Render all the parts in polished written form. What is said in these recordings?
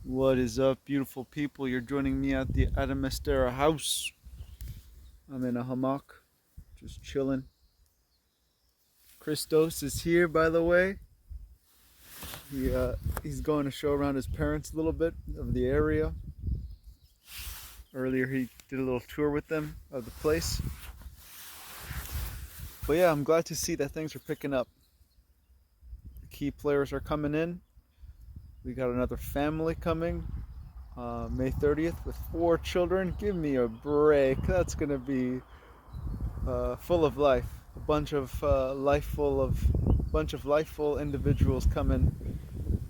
What is up, beautiful people? You're joining me at the Adamestera house. I'm in a hammock, just chilling. Christos is here, by the way. He's going to show around his parents a little bit of the area. Earlier, he did a little tour with them of the place. But yeah, I'm glad to see that things are picking up. The key players are coming in. We got another family coming May 30th with 4 children. Give me a break. That's gonna be full of life. A bunch of lifeful individuals coming,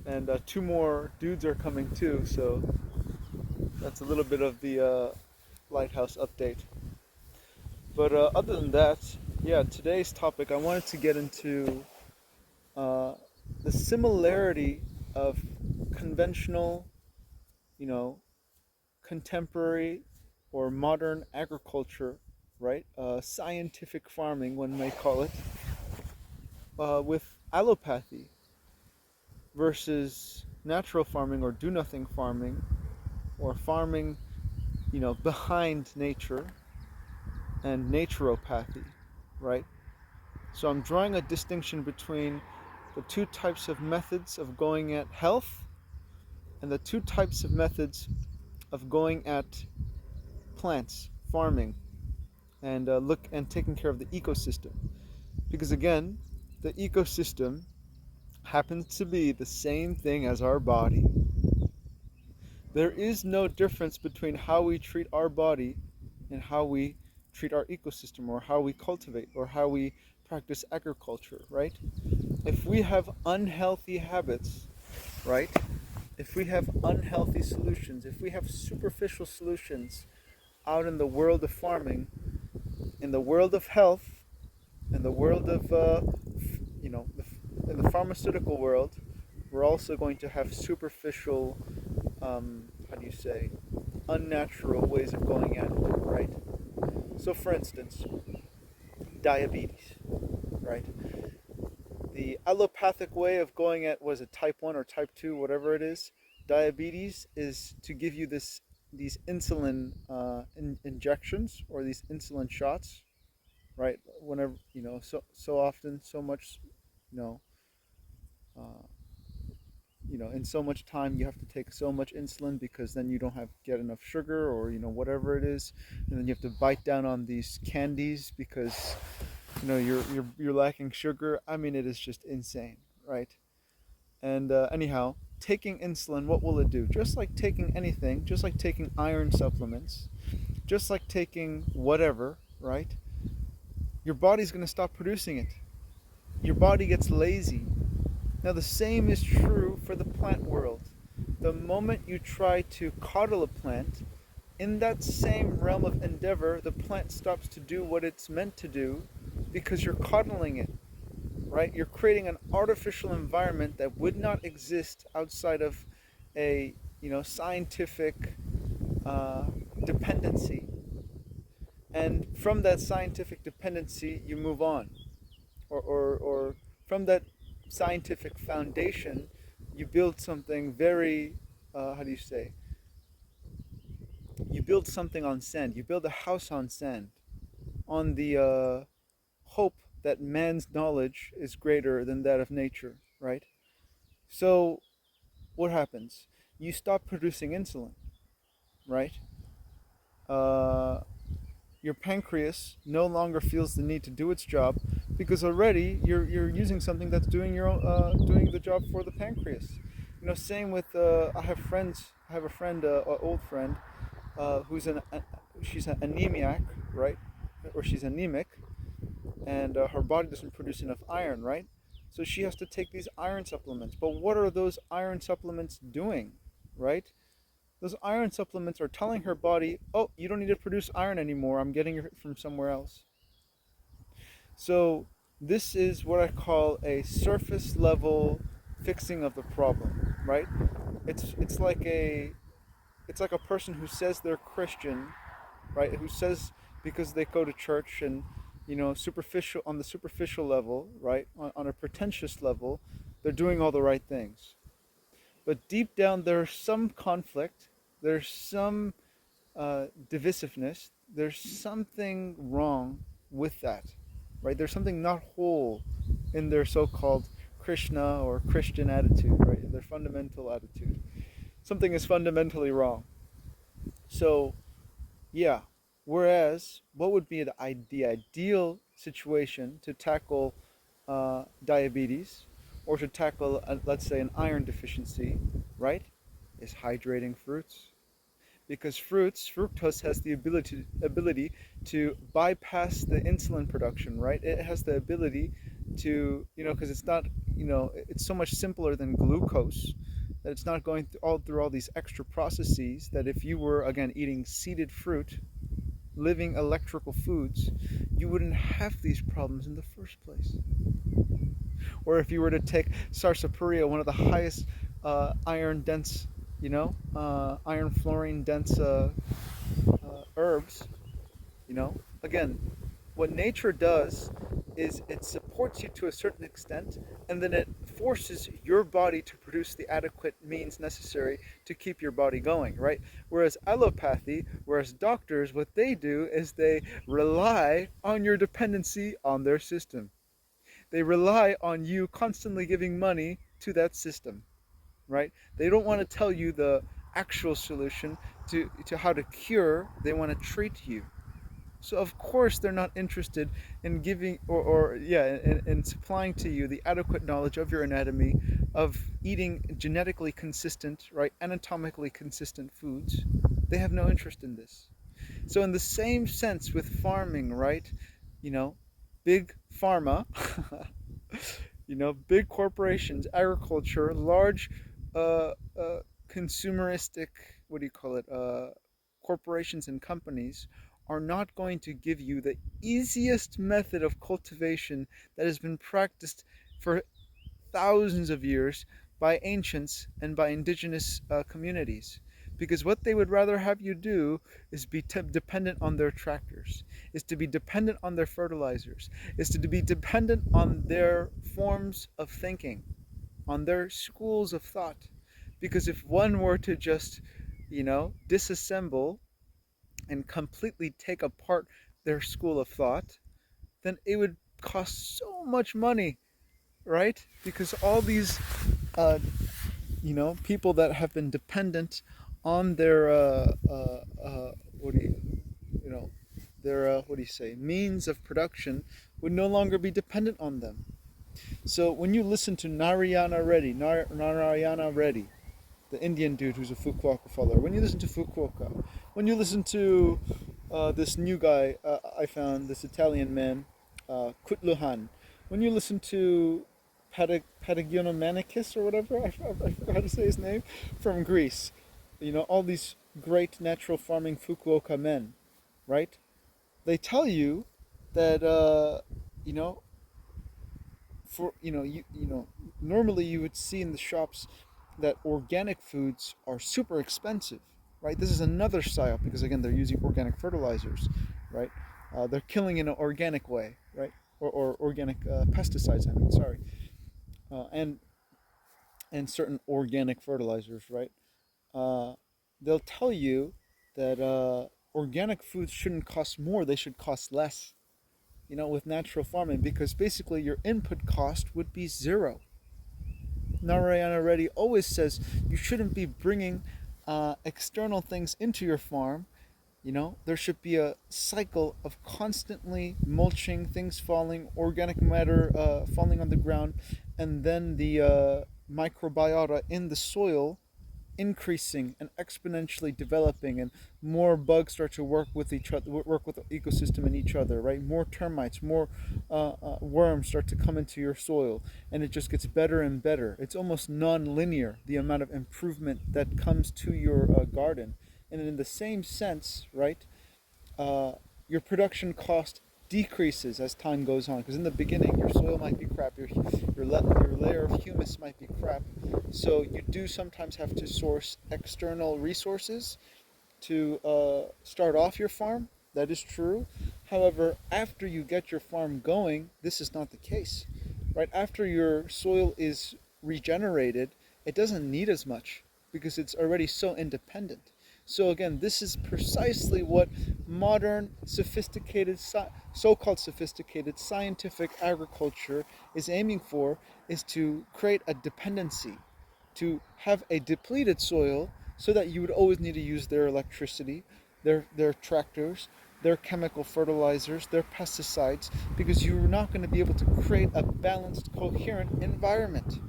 and 2 more dudes are coming too. So that's a little bit of the lighthouse update. But other than that, yeah, today's topic I wanted to get into uh, the similarity of conventional, you know, contemporary or modern agriculture, right? Scientific farming, one may call it, with allopathy versus natural farming or do nothing farming or farming, behind nature and naturopathy, right? So I'm drawing a distinction between the 2 types of methods of going at health and the 2 types of methods of going at plants, farming, and look and taking care of the ecosystem. Because again, the ecosystem happens to be the same thing as our body. There is no difference between how we treat our body and how we treat our ecosystem, or how we cultivate, or how we practice agriculture, right? If we have unhealthy habits, right? If we have unhealthy solutions, if we have superficial solutions out in the world of farming, in the world of health, in the world of, you know, in the pharmaceutical world, we're also going to have superficial, how do you say, unnatural ways of going at it, right? So, for instance, diabetes, right? The allopathic way of going at, was it type 1 or type 2, whatever it is, diabetes is to give you these insulin injections, or these insulin shots, right? Whenever, so often, so much, you know, uh, in so much time you have to take so much insulin, because then you don't have get enough sugar, or whatever it is, and then you have to bite down on these candies because you're lacking sugar. I mean, it is just insane, right? And anyhow, taking insulin, what will it do? Just like taking anything, just like taking iron supplements, just like taking whatever, right? Your body's going to stop producing it. Your body gets lazy. Now, the same is true for the plant world. The moment you try to coddle a plant, in that same realm of endeavor, the plant stops to do what it's meant to do because you're coddling it, right? You're creating an artificial environment that would not exist outside of a, scientific uh, dependency. And from that scientific dependency, you move on, or from that scientific foundation, you build something very, how do you say? You build something on sand. You build a house on sand, on the hope that man's knowledge is greater than that of nature, right? So, what happens? You stop producing insulin, right? Uh, your pancreas no longer feels the need to do its job, because already you're using something that's doing the job for the pancreas. Same with I have friends. I have a friend, an old friend, who's she's an anemiac, right? Or she's anemic, and her body doesn't produce enough iron, right? So she has to take these iron supplements. But what are those iron supplements doing, right? Those iron supplements are telling her body, oh, you don't need to produce iron anymore. I'm getting it from somewhere else. So this is what I call a surface level fixing of the problem, right? It's like a person who says they're Christian, right? Who says, because they go to church, and superficial, on the superficial level, right? On a pretentious level, they're doing all the right things. But deep down, there's some conflict, there's some divisiveness, there's something wrong with that, right? There's something not whole in their so-called Krishna or Christian attitude, right? Their fundamental attitude. Something is fundamentally wrong. So, yeah. Whereas, what would be the ideal situation to tackle diabetes or to tackle, let's say, an iron deficiency, right? Is hydrating fruits, because fructose has the ability to bypass the insulin production, right? It has the ability to, because it's not, it's so much simpler than glucose, that it's not going through all these extra processes, that if you were, again, eating seeded fruit, living electrical foods, you wouldn't have these problems in the first place. Or if you were to take sarsaparilla, one of the highest iron dense, iron fluorine dense herbs, again, what nature does is it supports you to a certain extent, and then it forces your body to produce the adequate means necessary to keep your body going, right? Whereas allopathy, whereas doctors, what they do is they rely on your dependency on their system. They rely on you constantly giving money to that system, right? They don't want to tell you the actual solution to how to cure, they want to treat you. So of course they're not interested in giving or yeah, in supplying to you the adequate knowledge of your anatomy, of eating genetically consistent, right, anatomically consistent foods. They have no interest in this. So in the same sense with farming, right, you know, big pharma, big corporations, agriculture, large consumeristic, what do you call it, corporations and companies are not going to give you the easiest method of cultivation that has been practiced for thousands of years by ancients and by indigenous communities. Because what they would rather have you do is be dependent on their tractors, is to be dependent on their fertilizers, is to be dependent on their forms of thinking, on their schools of thought. Because if one were to just, disassemble and completely take apart their school of thought, then it would cost so much money, right? Because all these, people that have been dependent on their, what do you know, their, what do you say, means of production would no longer be dependent on them. So when you listen to Narayana Reddy, the Indian dude who's a Fukuoka follower, when you listen to Fukuoka, when you listen to this new guy I found, this Italian man, Kutluhan, when you listen to Patagionomanicus or whatever, I forgot how to say his name, from Greece, all these great natural farming Fukuoka men, right? They tell you that, you know, for normally you would see in the shops that organic foods are super expensive, right? This is another psyop because again they're using organic fertilizers, right? They're killing in an organic way, right? Or organic pesticides, I mean, sorry, and certain organic fertilizers, right? uh, they'll tell you that organic foods shouldn't cost more, they should cost less, with natural farming, because basically your input cost would be zero. Narayana Reddy always says you shouldn't be bringing external things into your farm. There should be a cycle of constantly mulching, things falling, organic matter falling on the ground, and then the microbiota in the soil increasing and exponentially developing, and more bugs start to work with each other, work with the ecosystem and each other, right? More termites, more worms start to come into your soil, and it just gets better and better. It's almost non-linear, the amount of improvement that comes to your garden. And in the same sense, right, uh, your production cost decreases as time goes on, because in the beginning your soil might be crap, your layer of humus might be crap, so you do sometimes have to source external resources to start off your farm. That is true. However, after you get your farm going, this is not the case, right? After your soil is regenerated, it doesn't need as much because it's already so independent. So again, this is precisely what modern, sophisticated, so-called sophisticated scientific agriculture is aiming for, is to create a dependency, to have a depleted soil so that you would always need to use their electricity, their tractors, their chemical fertilizers, their pesticides, because you're not going to be able to create a balanced, coherent environment.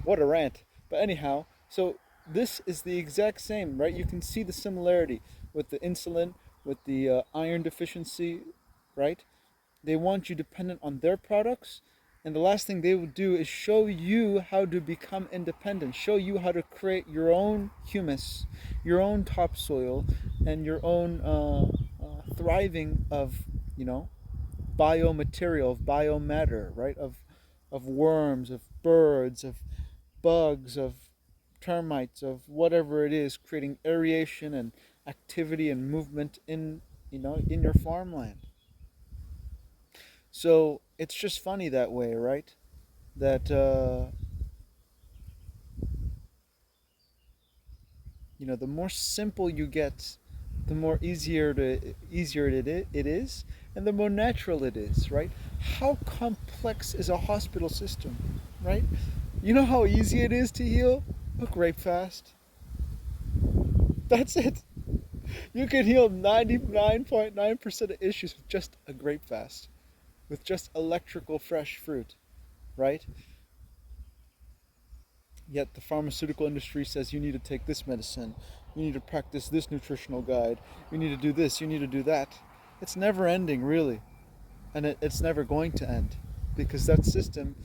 What a rant. But anyhow, so this is the exact same, right? You can see the similarity with the insulin, with the iron deficiency, right? They want you dependent on their products. And the last thing they will do is show you how to become independent, show you how to create your own humus, your own topsoil, and your own thriving of, you know, biomaterial, of biomatter, right? Of worms, of birds, of bugs, of termites, of whatever it is, creating aeration and activity and movement in, you know, in your farmland. So it's just funny that way, right? That you know, the more simple you get, the more easier it is, and the more natural it is, right? How complex is a hospital system, right? You know how easy it is to heal a grape fast. That's it. You can heal 99.9% of issues with just a grape fast, with just electrical fresh fruit, right? Yet the pharmaceutical industry says you need to take this medicine, you need to practice this nutritional guide, you need to do this, you need to do that. It's never ending, really. And it's never going to end because that system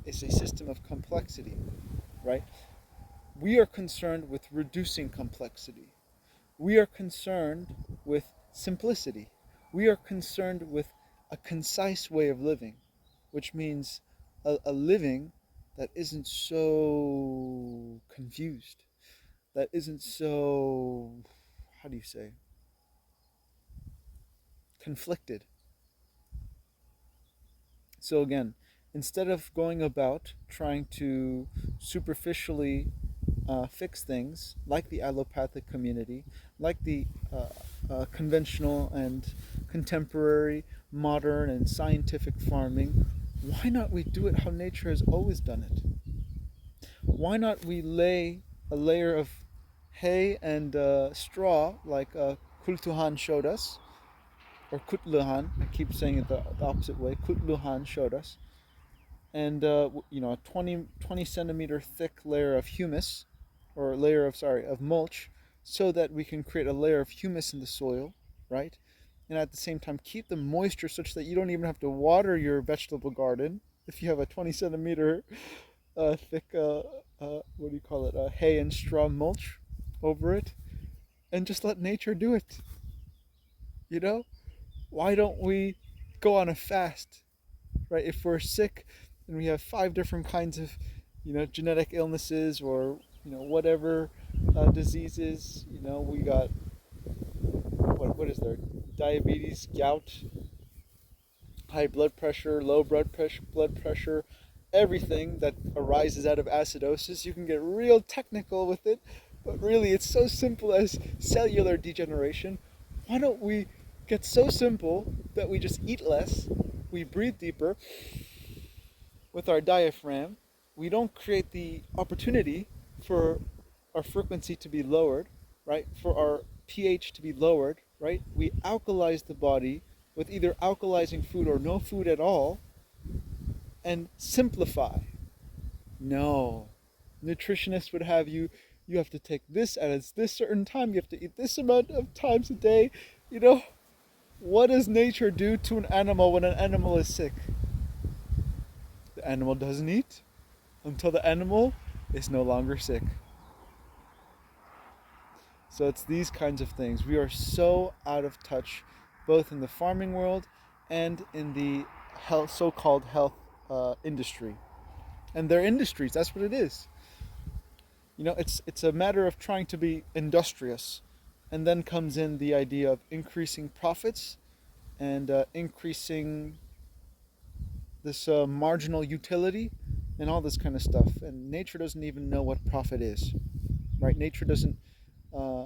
is a system of complexity, right? We are concerned with reducing complexity. We are concerned with simplicity. We are concerned with a concise way of living, which means a living that isn't so confused, that isn't so, how do you say, conflicted. So again, instead of going about trying to superficially fix things like the allopathic community, like the conventional and contemporary, modern and scientific farming, why not we do it how nature has always done it? Why not we lay a layer of hay and straw like Kultuhan showed us, or Kutluhan, I keep saying it the opposite way, Kutluhan showed us, and you know, a 20 centimeter thick layer of humus, or layer of, sorry, of mulch, so that we can create a layer of humus in the soil, right? And at the same time keep the moisture such that you don't even have to water your vegetable garden if you have a 20 centimeter thick what do you call it, hay and straw mulch over it, and just let nature do it. You know, why don't we go on a fast, right? If we're sick and we have 5 different kinds of, you know, genetic illnesses, or, you know, whatever diseases, you know, we got, what is there? Diabetes, gout, high blood pressure, low blood pressure, everything that arises out of acidosis. You can get real technical with it, but really it's so simple as cellular degeneration. Why don't we get so simple that we just eat less, we breathe deeper with our diaphragm, we don't create the opportunity for our frequency to be lowered, right? For our pH to be lowered, right? We alkalize the body with either alkalizing food or no food at all, and simplify. No. Nutritionists would have you, you have to take this at this certain time, you have to eat this amount of times a day. You know, what does nature do to an animal when an animal is sick? The animal doesn't eat until the animal is no longer sick. So it's these kinds of things. We are so out of touch, both in the farming world and in the health, so-called health industry. And they're industries. That's what it is. You know, it's a matter of trying to be industrious, and then comes in the idea of increasing profits and increasing this marginal utility, and all this kind of stuff. And nature doesn't even know what profit is, right? Nature doesn't, uh,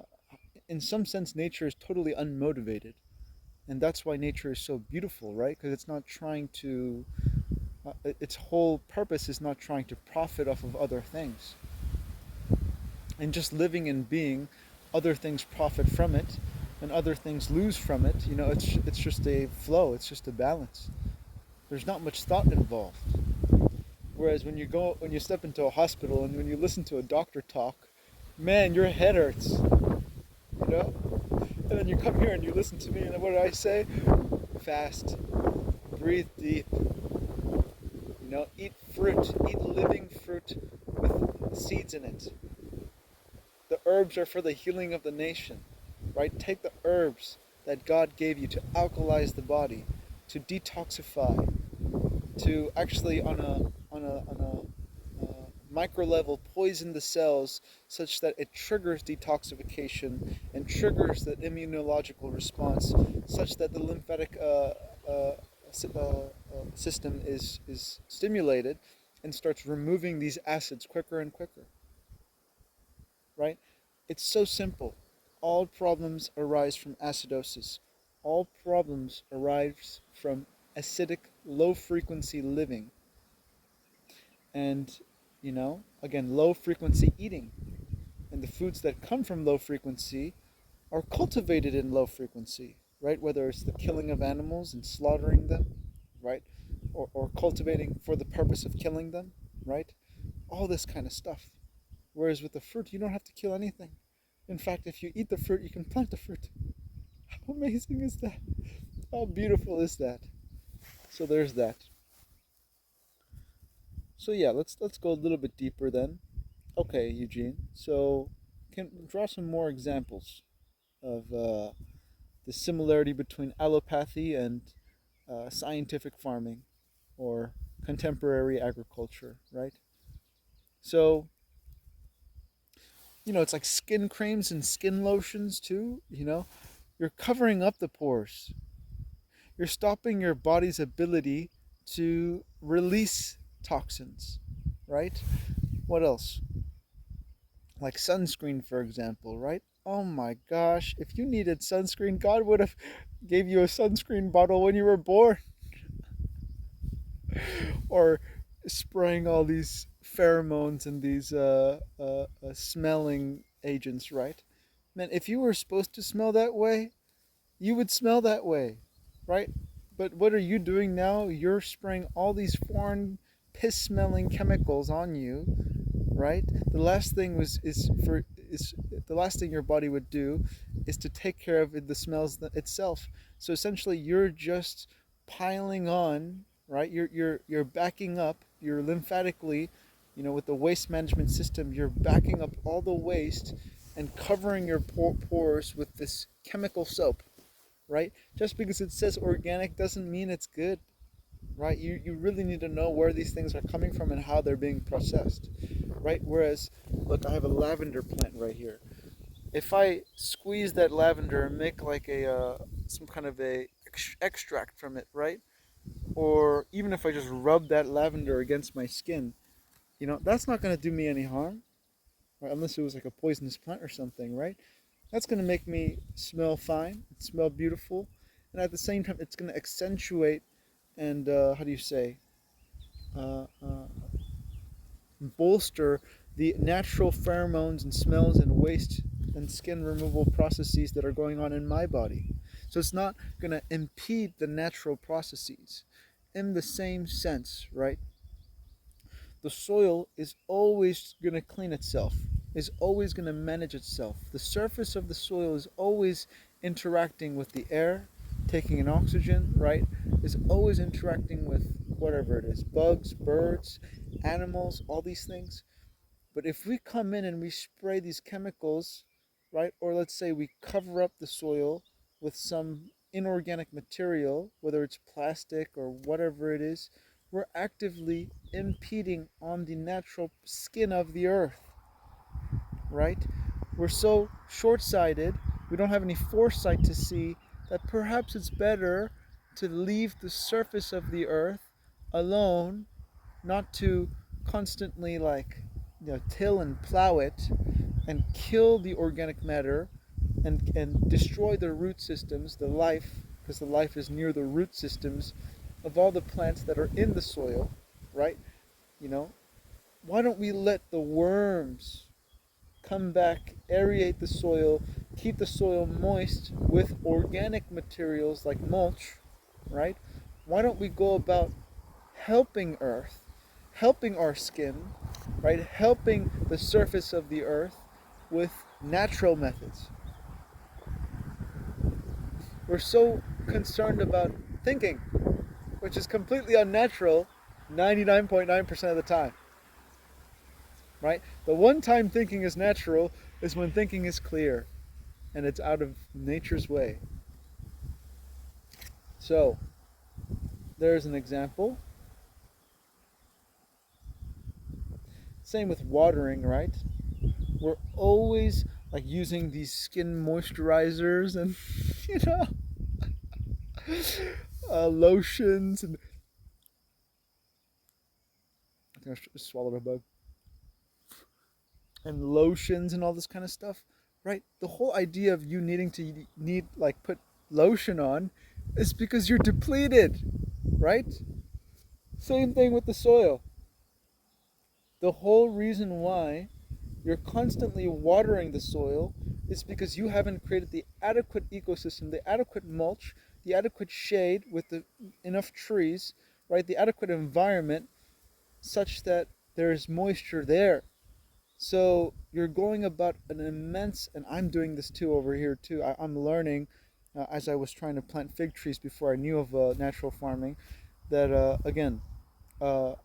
in some sense, nature is totally unmotivated. And that's why nature is so beautiful, right? Because it's not trying to, its whole purpose is not trying to profit off of other things. And just living and being, other things profit from it, and other things lose from it. It's just a flow. It's just a balance. There's not much thought involved. Whereas when you step into a hospital and when you listen to a doctor talk, man, your head hurts. You know. And then you come here and you listen to me, and what do I say? Fast, breathe deep. Eat fruit, eat living fruit with seeds in it. The herbs are for the healing of the nation, right? Take the herbs that God gave you to alkalize the body, to detoxify, to actually on a micro level poison the cells such that it triggers detoxification and triggers the immunological response, such that the lymphatic system is stimulated and starts removing these acids quicker and quicker, right? It's so simple. All problems arise from acidosis. All problems arise from acidic, low frequency living. And, again, low frequency eating. And the foods that come from low frequency are cultivated in low frequency, right? Whether it's the killing of animals and slaughtering them, right? Or cultivating for the purpose of killing them, right? All this kind of stuff. Whereas with the fruit, you don't have to kill anything. In fact, if you eat the fruit, you can plant the fruit. How amazing is that? How beautiful is that? So there's that. So yeah, let's go a little bit deeper then. Okay, Eugene. So can draw some more examples of the similarity between allopathy and scientific farming or contemporary agriculture, right? So it's like skin creams and skin lotions too. You're covering up the pores. You're stopping your body's ability to release toxins, right? What else? Like sunscreen, for example, right? Oh my gosh, if you needed sunscreen, God would have gave you a sunscreen bottle when you were born. Or spraying all these pheromones and these smelling agents, right? Man, if you were supposed to smell that way, you would smell that way, right? But what are you doing now? You're spraying all these foreign piss smelling chemicals on you, right? The last thing is the last thing your body would do is to take care of the smells itself. So essentially you're just piling on, right? You're backing up, you're lymphatically, with the waste management system, you're backing up all the waste and covering your pores with this chemical soap, right? Just because it says organic doesn't mean it's good, right? You really need to know where these things are coming from and how they're being processed, right? Whereas, look, I have a lavender plant right here. If I squeeze that lavender and make like a some kind of a extract from it, right? Or even if I just rub that lavender against my skin, that's not going to do me any harm, right? Unless it was like a poisonous plant or something, right? That's going to make me smell fine, smell beautiful, and at the same time, it's going to accentuate and how do you say, uh, uh, bolster the natural pheromones and smells and waste and skin removal processes that are going on in my body. So it's not going to impede the natural processes. In the same sense, right? The soil is always going to clean itself, is always going to manage itself. The surface of the soil is always interacting with the air, taking in oxygen, right? Is always interacting with whatever it is, bugs, birds, animals, all these things. But if we come in and we spray these chemicals, right, or let's say we cover up the soil with some inorganic material, whether it's plastic or whatever it is, we're actively impeding on the natural skin of the earth, right? We're so short-sighted, we don't have any foresight to see that perhaps it's better to leave the surface of the earth alone, not to constantly till and plow it and kill the organic matter and destroy the root systems, the life, because the life is near the root systems of all the plants that are in the soil, right? You know, why don't we let the worms come back, aerate the soil, keep the soil moist with organic materials like mulch, right? Why don't we go about helping Earth, helping our skin, right? Helping the surface of the Earth with natural methods. We're so concerned about thinking, which is completely unnatural 99.9% of the time, right? The one time thinking is natural is when thinking is clear and it's out of nature's way. So, there's an example. Same with watering, right? We're always like using these skin moisturizers and you know lotions and I think I swallowed a bug and lotions and all this kind of stuff, right? The whole idea of you needing to put lotion on is because you're depleted, right? Same thing with the soil. The whole reason why you're constantly watering the soil is because you haven't created the adequate ecosystem, the adequate mulch, the adequate shade with enough trees, right? The adequate environment such that there's moisture there. So you're going about an immense, and I'm doing this too over here too. I'm learning as I was trying to plant fig trees before I knew of natural farming, that again, uh,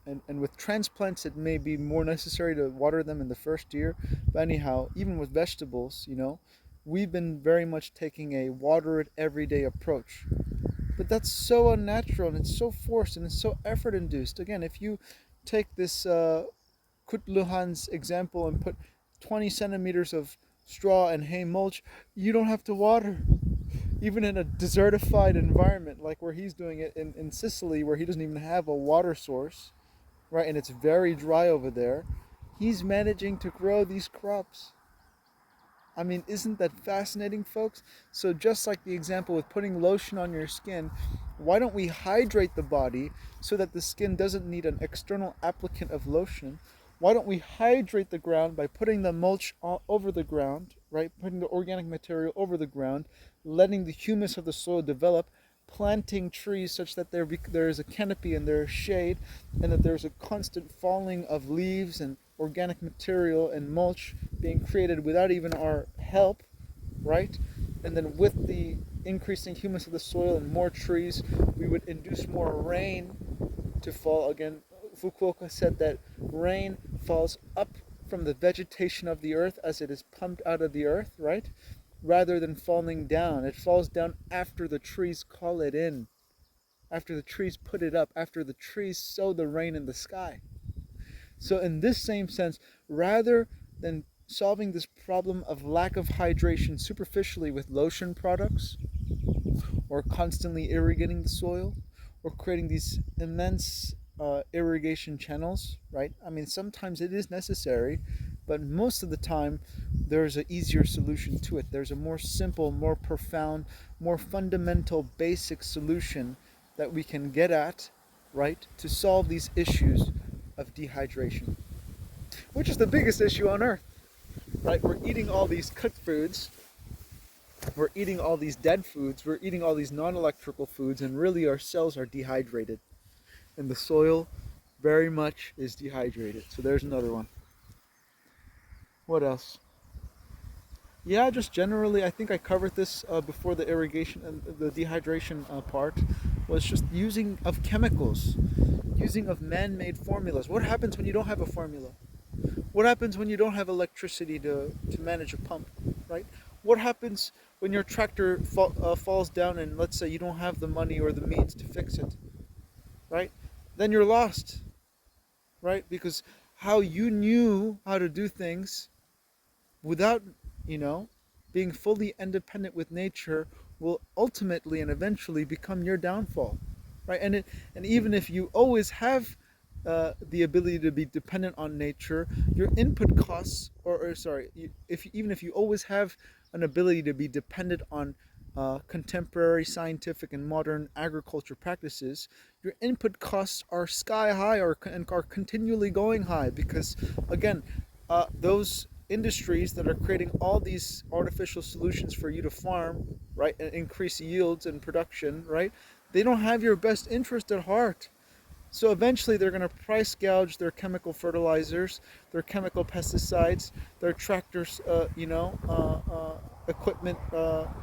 and with transplants it may be more necessary to water them in the first year, but anyhow, even with vegetables, we've been very much taking a water it everyday approach, but that's so unnatural and it's so forced and it's so effort induced. Again, if you take this Kutluhan's example and put 20 centimeters of straw and hay mulch, you don't have to water. Even in a desertified environment like where he's doing it in Sicily, where he doesn't even have a water source, right? And it's very dry over there. He's managing to grow these crops. I mean, isn't that fascinating, folks? So just like the example with putting lotion on your skin, why don't we hydrate the body so that the skin doesn't need an external applicant of lotion? Why don't we hydrate the ground by putting the mulch over the ground, right? Putting the organic material over the ground, letting the humus of the soil develop, planting trees such that there is a canopy and there is shade, and that there's a constant falling of leaves and organic material and mulch being created without even our help, right? And then with the increasing humus of the soil and more trees, we would induce more rain to fall. Again, Fukuoka said that rain falls up from the vegetation of the earth as it is pumped out of the earth, right? Rather than falling down. It falls down after the trees call it in, after the trees put it up, after the trees sow the rain in the sky. So in this same sense, rather than solving this problem of lack of hydration superficially with lotion products, or constantly irrigating the soil, or creating these immense irrigation channels, right? I mean, sometimes it is necessary, but most of the time there's an easier solution to it. There's a more simple, more profound, more fundamental, basic solution that we can get at, right, to solve these issues of dehydration, which is the biggest issue on earth, right? We're eating all these cooked foods, we're eating all these dead foods, we're eating all these non-electrical foods, and really our cells are dehydrated. And the soil very much is dehydrated. So there's another one. What else? Yeah, just generally, I think I covered this before the irrigation and the dehydration part, was just using of chemicals, using of man-made formulas. What happens when you don't have a formula? What happens when you don't have electricity to manage a pump, right? What happens when your tractor falls down and let's say you don't have the money or the means to fix it, right? Then you're lost, right? Because how you knew how to do things without, you know, being fully independent with nature will ultimately and eventually become your downfall, right? And even if you always have the ability to be dependent on nature, your input costs, or sorry, if even if you always have an ability to be dependent on contemporary scientific and modern agriculture practices, your input costs are sky high, and are continually going high because, again, those industries that are creating all these artificial solutions for you to farm, right, and increase yields and production, right, they don't have your best interest at heart. So eventually they're going to price gouge their chemical fertilizers, their chemical pesticides, their tractors, equipment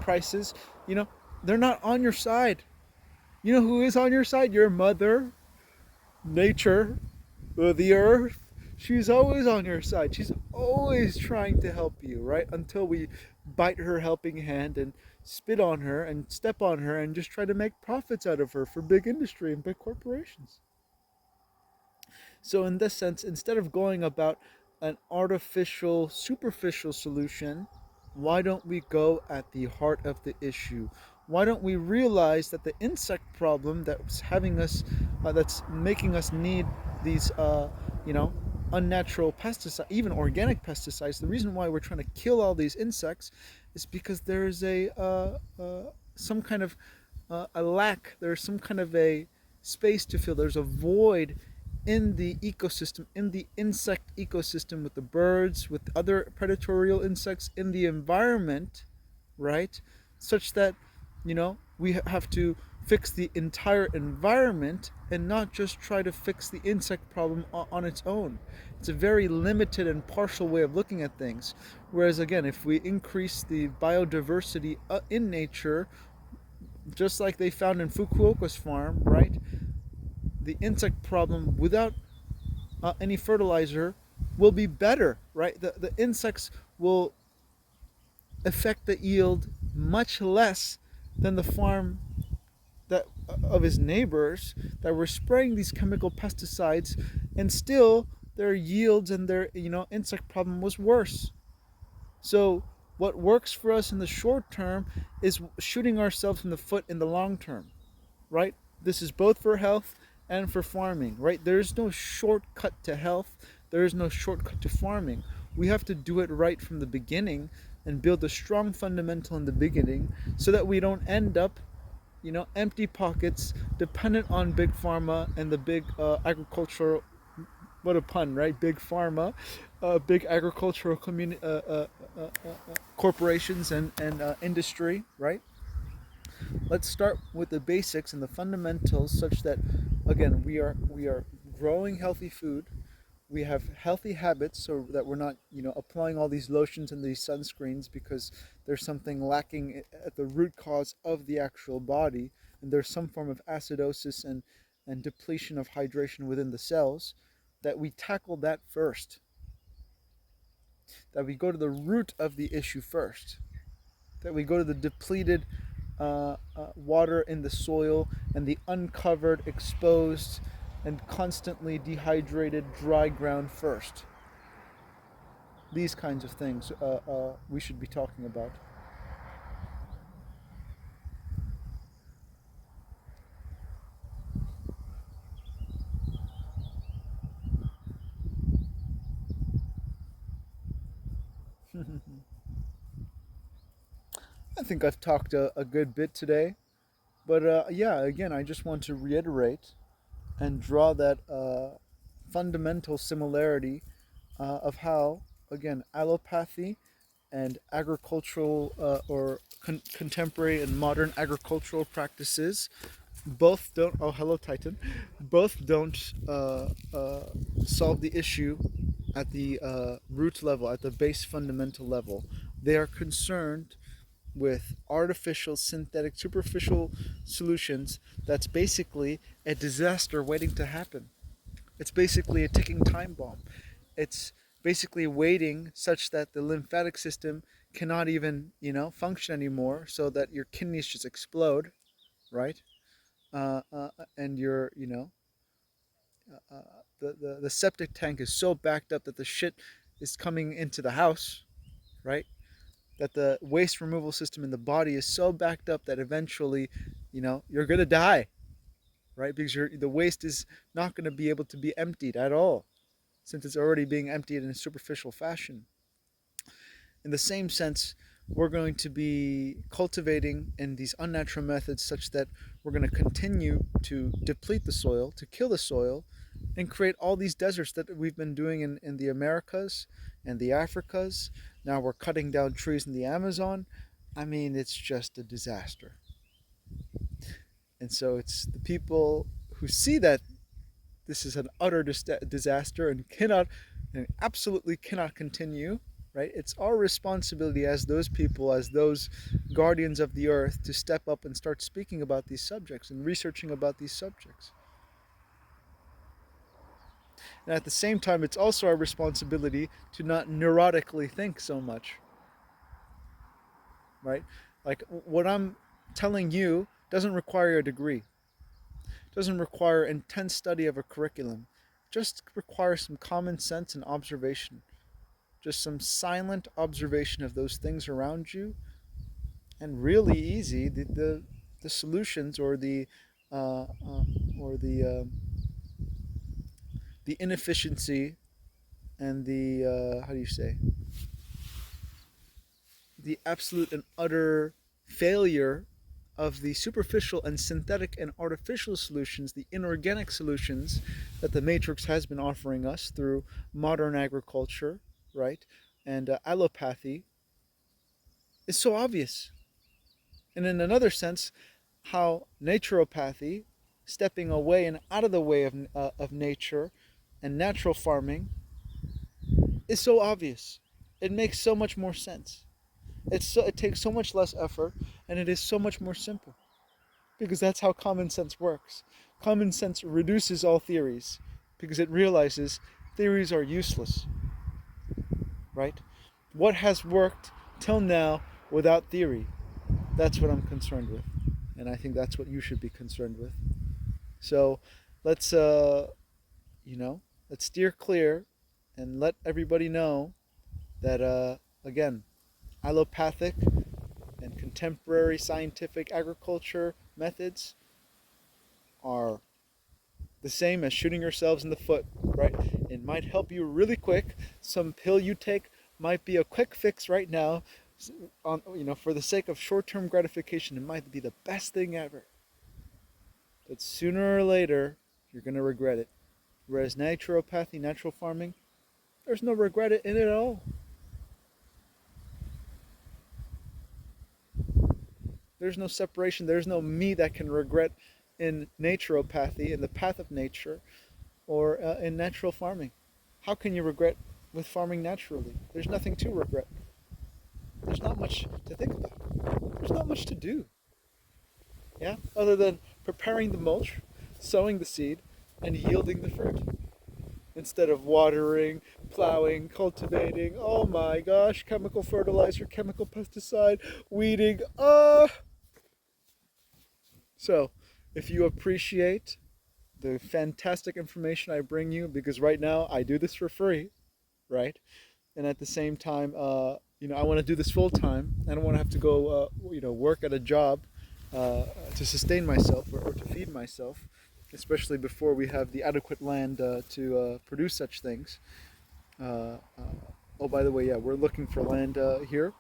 prices. You know, they're not on your side. You know who is on your side? Your mother, nature, the earth. She's always on your side. She's always trying to help you, right? Until we bite her helping hand and spit on her and step on her and just try to make profits out of her for big industry and big corporations. So, in this sense, instead of going about an artificial, superficial solution, why don't we go at the heart of the issue? Why don't we realize that the insect problem that's having us, that's making us need these, you know, unnatural pesticides, even organic pesticides? The reason why we're trying to kill all these insects is because there is some kind of a lack. There's some kind of a space to fill. There's a void in the ecosystem, in the insect ecosystem, with the birds, with other predatory insects, in the environment, right? Such that, we have to fix the entire environment and not just try to fix the insect problem on its own. It's a very limited and partial way of looking at things. Whereas, again, if we increase the biodiversity in nature, just like they found in Fukuoka's farm, right? The insect problem without any fertilizer will be better, right? The insects will affect the yield much less than the farm that of his neighbors that were spraying these chemical pesticides, and still their yields and their insect problem was worse. So what works for us in the short term is shooting ourselves in the foot in the long term, right? This is both for health and for farming, right? There's no shortcut to health. There is no shortcut to farming. We have to do it right from the beginning and build a strong fundamental in the beginning so that we don't end up, empty pockets, dependent on big pharma and the big agricultural, what a pun, right? Big pharma, big agricultural corporations and industry, right? Let's start with the basics and the fundamentals, such that, again, we are growing healthy food, we have healthy habits, so that we're not applying all these lotions and these sunscreens because there's something lacking at the root cause of the actual body, and there's some form of acidosis and depletion of hydration within the cells. That we tackle that first, that we go to the root of the issue first, that we go to the depleted water in the soil and the uncovered, exposed, and constantly dehydrated dry ground first. These kinds of things we should be talking about. I think I've talked a good bit today, but yeah, again, I just want to reiterate and draw that fundamental similarity of how, again, allopathy and agricultural or contemporary and modern agricultural practices both don't. Oh, hello, Titan. Both don't solve the issue at the root level, at the base fundamental level. They are concerned with artificial, synthetic, superficial solutions. That's basically a disaster waiting to happen. It's basically a ticking time bomb. It's basically waiting such that the lymphatic system cannot even, function anymore, so that your kidneys just explode, right? And your, the septic tank is so backed up that the shit is coming into the house, right? That the waste removal system in the body is so backed up that eventually, you're gonna die, right? Because the waste is not going to be able to be emptied at all, since it's already being emptied in a superficial fashion. In the same sense, we're going to be cultivating in these unnatural methods such that we're going to continue to deplete the soil, to kill the soil, and create all these deserts that we've been doing in the Americas and the Africas. Now we're cutting down trees in the Amazon. I mean, it's just a disaster. And so it's the people who see that this is an utter disaster and absolutely cannot continue, right? It's our responsibility as those people, as those guardians of the earth, to step up and start speaking about these subjects and researching about these subjects. And at the same time, it's also our responsibility to not neurotically think so much, right? Like what I'm telling you doesn't require a degree, doesn't require intense study of a curriculum, just requires some common sense and observation, just some silent observation of those things around you, and really easy. The solutions uh, uh, or the inefficiency and the how do you say, the absolute and utter failure of the superficial and synthetic and artificial solutions, the inorganic solutions that the Matrix has been offering us through modern agriculture, right, and allopathy, is so obvious. And in another sense, how naturopathy, stepping away and out of the way of nature and natural farming, is so obvious. It makes so much more sense. It takes so much less effort, and it is so much more simple, because that's how common sense works. Common sense reduces all theories because it realizes theories are useless, right? What has worked till now without theory? That's what I'm concerned with, and I think that's what you should be concerned with. So let's you know, let's steer clear and let everybody know that again, allopathic and contemporary scientific agriculture methods are the same as shooting yourselves in the foot, right? It might help you really quick. Some pill you take might be a quick fix right now, for the sake of short-term gratification. It might be the best thing ever, but sooner or later you're going to regret it. Whereas naturopathy, natural farming, there's no regret in it at all. There's no separation. There's no me that can regret in naturopathy, in the path of nature, or in natural farming. How can you regret with farming naturally? There's nothing to regret. There's not much to think about. There's not much to do. Yeah? Other than preparing the mulch, sowing the seed, and yielding the fruit. Instead of watering, plowing, cultivating, oh my gosh, chemical fertilizer, chemical pesticide, weeding, So, if you appreciate the fantastic information I bring you, because right now I do this for free, right? And at the same time, I want to do this full time. I don't want to have to go, work at a job to sustain myself or to feed myself, especially before we have the adequate land to produce such things. Oh, by the way, yeah, we're looking for land here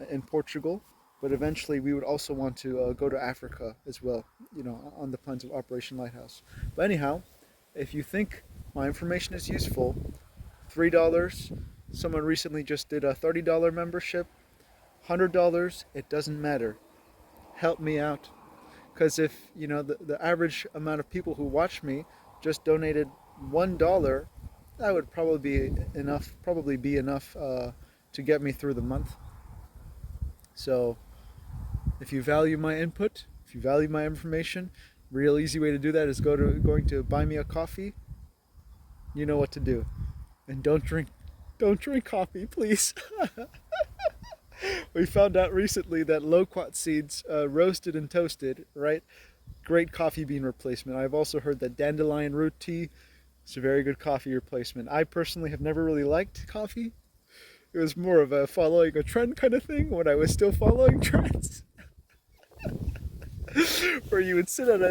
in Portugal, but eventually we would also want to go to Africa as well, on the plans of Operation Lighthouse. But anyhow, if you think my information is useful, $3. Someone recently just did a $30 membership. $100, it doesn't matter. Help me out. Because if, the average amount of people who watch me just donated $1, that would probably be enough to get me through the month. So if you value my input, if you value my information, real easy way to do that is going to buy me a coffee. You know what to do. And don't drink coffee, please. We found out recently that loquat seeds, roasted and toasted, right? Great coffee bean replacement. I've also heard that dandelion root tea is a very good coffee replacement. I personally have never really liked coffee. It was more of a following a trend kind of thing when I was still following trends. where you would sit at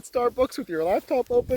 Starbucks with your laptop open